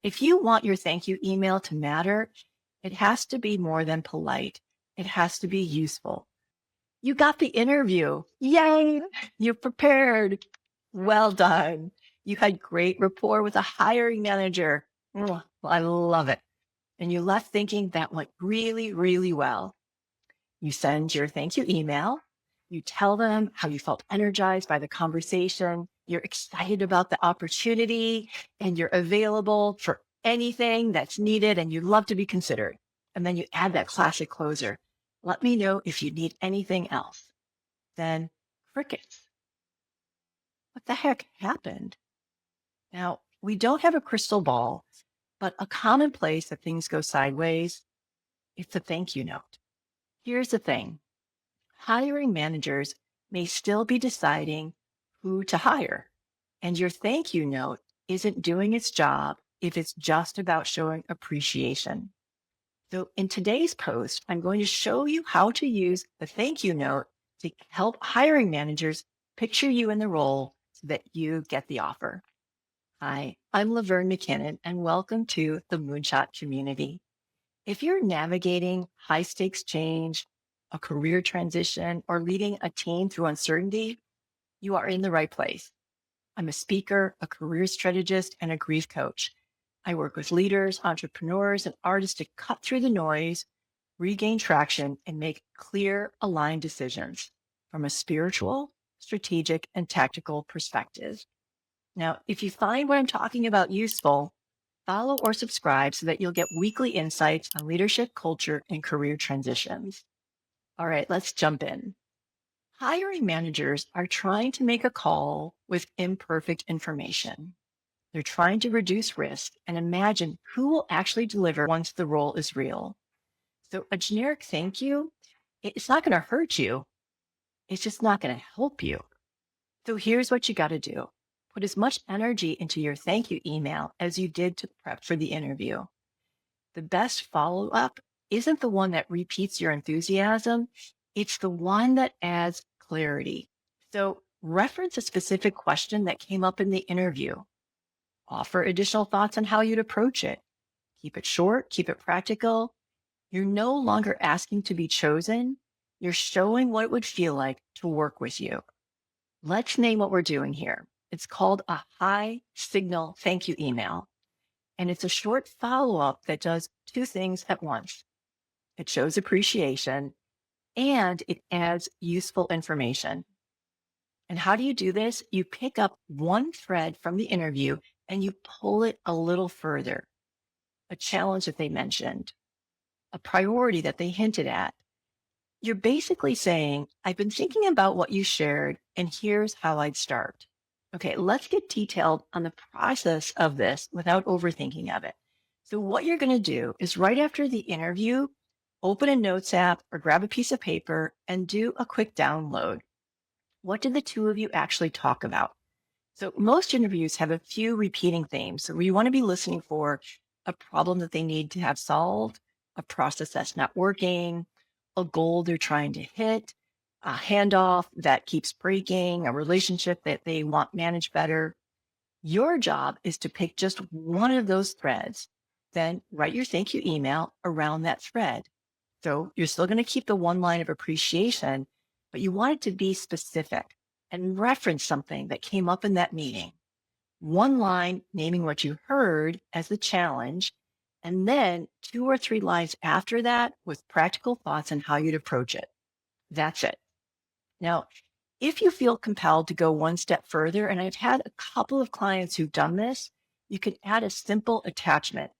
If you want your thank you email to matter, it has to be more than polite. It has to be useful. You got the interview. Yay! You're prepared. Well done. You had great rapport with a hiring manager. Well, I love it. And you left thinking that went really, really well. You send your thank you email. You tell them how you felt energized by the conversation. You're excited about the opportunity and you're available for anything that's needed and you'd love to be considered. And then you add that classic closer. Let me know if you need anything else. Then crickets. What the heck happened? Now, we don't have a crystal ball, but a common place that things go sideways, it's a thank you note. Here's the thing. Hiring managers may still be deciding who to hire, and your thank you note isn't doing its job if it's just about showing appreciation. So in today's post, I'm going to show you how to use the thank you note to help hiring managers picture you in the role so that you get the offer. Hi, I'm Laverne McKinnon, and welcome to the Moonshot community. If you're navigating high stakes change, a career transition, or leading a team through uncertainty, you are in the right place. I'm a speaker, a career strategist, and a grief coach. I work with leaders, entrepreneurs, and artists to cut through the noise, regain traction, and make clear, aligned decisions from a spiritual, strategic, and tactical perspective. Now, if you find what I'm talking about useful, follow or subscribe so that you'll get weekly insights on leadership, culture, and career transitions. All right, let's jump in. Hiring managers are trying to make a call with imperfect information. They're trying to reduce risk and imagine who will actually deliver once the role is real. So a generic thank you, it's not going to hurt you. It's just not going to help you. So here's what you got to do. Put as much energy into your thank you email as you did to prep for the interview. The best follow-up isn't the one that repeats your enthusiasm. It's the one that adds clarity. So reference a specific question that came up in the interview. Offer additional thoughts on how you'd approach it. Keep it short, keep it practical. You're no longer asking to be chosen. You're showing what it would feel like to work with you. Let's name what we're doing here. It's called a high signal thank you email. And it's a short follow-up that does two things at once. It shows appreciation and it adds useful information. And how do you do this? You pick up one thread from the interview and you pull it a little further. A challenge that they mentioned, a priority that they hinted at. You're basically saying, I've been thinking about what you shared, and here's how I'd start. Okay, let's get detailed on the process of this without overthinking of it. So what you're going to do is right after the interview, open a notes app or grab a piece of paper and do a quick download. What did the two of you actually talk about? So most interviews have a few repeating themes. So you want to be listening for a problem that they need to have solved, a process that's not working, a goal they're trying to hit, a handoff that keeps breaking, a relationship that they want managed better. Your job is to pick just one of those threads, then write your thank you email around that thread. So you're still going to keep the one line of appreciation, but you want it to be specific and reference something that came up in that meeting. One line naming what you heard as the challenge, and then 2 or 3 lines after that with practical thoughts on how you'd approach it. That's it. Now, if you feel compelled to go one step further, and I've had a couple of clients who've done this, you could add a simple attachment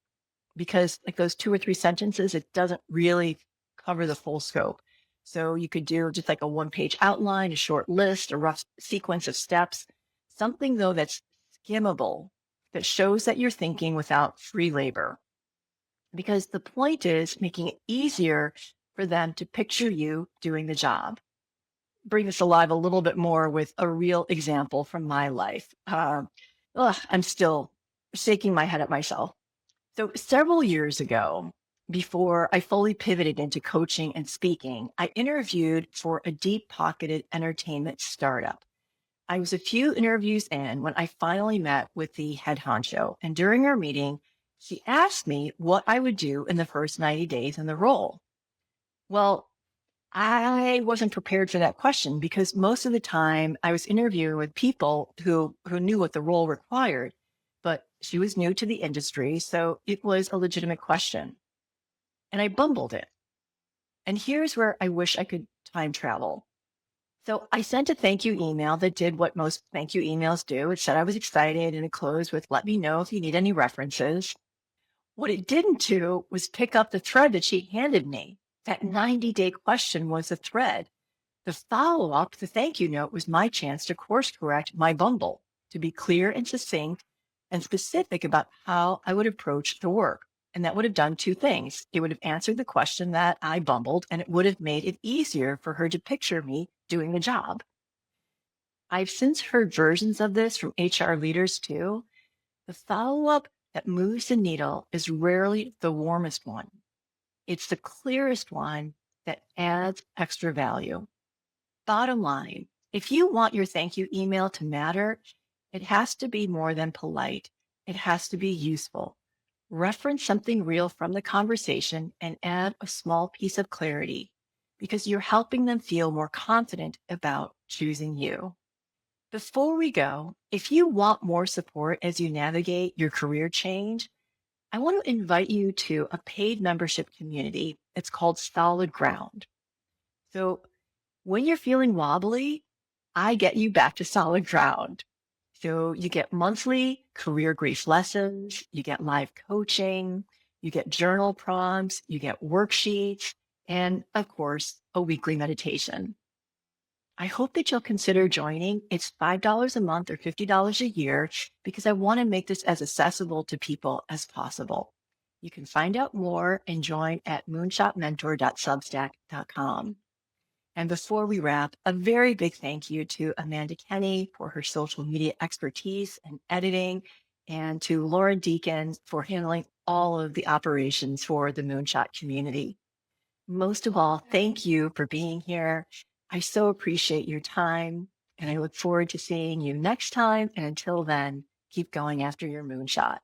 because like those 2 or 3 sentences, it doesn't really cover the full scope. So you could do just like a one-page outline, a short list, a rough sequence of steps, something though that's skimmable, that shows that you're thinking without free labor. Because the point is making it easier for them to picture you doing the job. Bring this alive a little bit more with a real example from my life. I'm still shaking my head at myself. So several years ago, before I fully pivoted into coaching and speaking, I interviewed for a deep-pocketed entertainment startup. I was a few interviews in when I finally met with the head honcho. And during our meeting, She asked me what I would do in the first 90 days in the role. Well, I wasn't prepared for that question because most of the time I was interviewing with people who knew what the role required, but she was new to the industry, so it was a legitimate question. And I bumbled it. And here's where I wish I could time travel. So I sent a thank you email that did what most thank you emails do. It said I was excited and it closed with, let me know if you need any references. What it didn't do was pick up the thread that she handed me. That 90-day question was a thread. The follow up, the thank you note, was my chance to course correct my bumble, to be clear and succinct and specific about how I would approach the work. And that would have done two things. It would have answered the question that I bumbled, and it would have made it easier for her to picture me doing the job. I've since heard versions of this from HR leaders too. The follow up that moves the needle is rarely the warmest one. It's the clearest one that adds extra value. Bottom line, if you want your thank you email to matter, it has to be more than polite. It has to be useful. Reference something real from the conversation and add a small piece of clarity because you're helping them feel more confident about choosing you. Before we go, if you want more support as you navigate your career change, I want to invite you to a paid membership community. It's called Solid Ground. So when you're feeling wobbly, I get you back to solid ground. So you get monthly career grief lessons, you get live coaching, you get journal prompts, you get worksheets, and of course, a weekly meditation. I hope that you'll consider joining. It's $5 a month or $50 a year because I want to make this as accessible to people as possible. You can find out more and join at moonshotmentor.substack.com. And before we wrap, a very big thank you to Amanda Kenny for her social media expertise and editing, and to Lauren Deacon for handling all of the operations for the Moonshot community. Most of all, thank you for being here. I so appreciate your time, and I look forward to seeing you next time. And until then, keep going after your moonshot.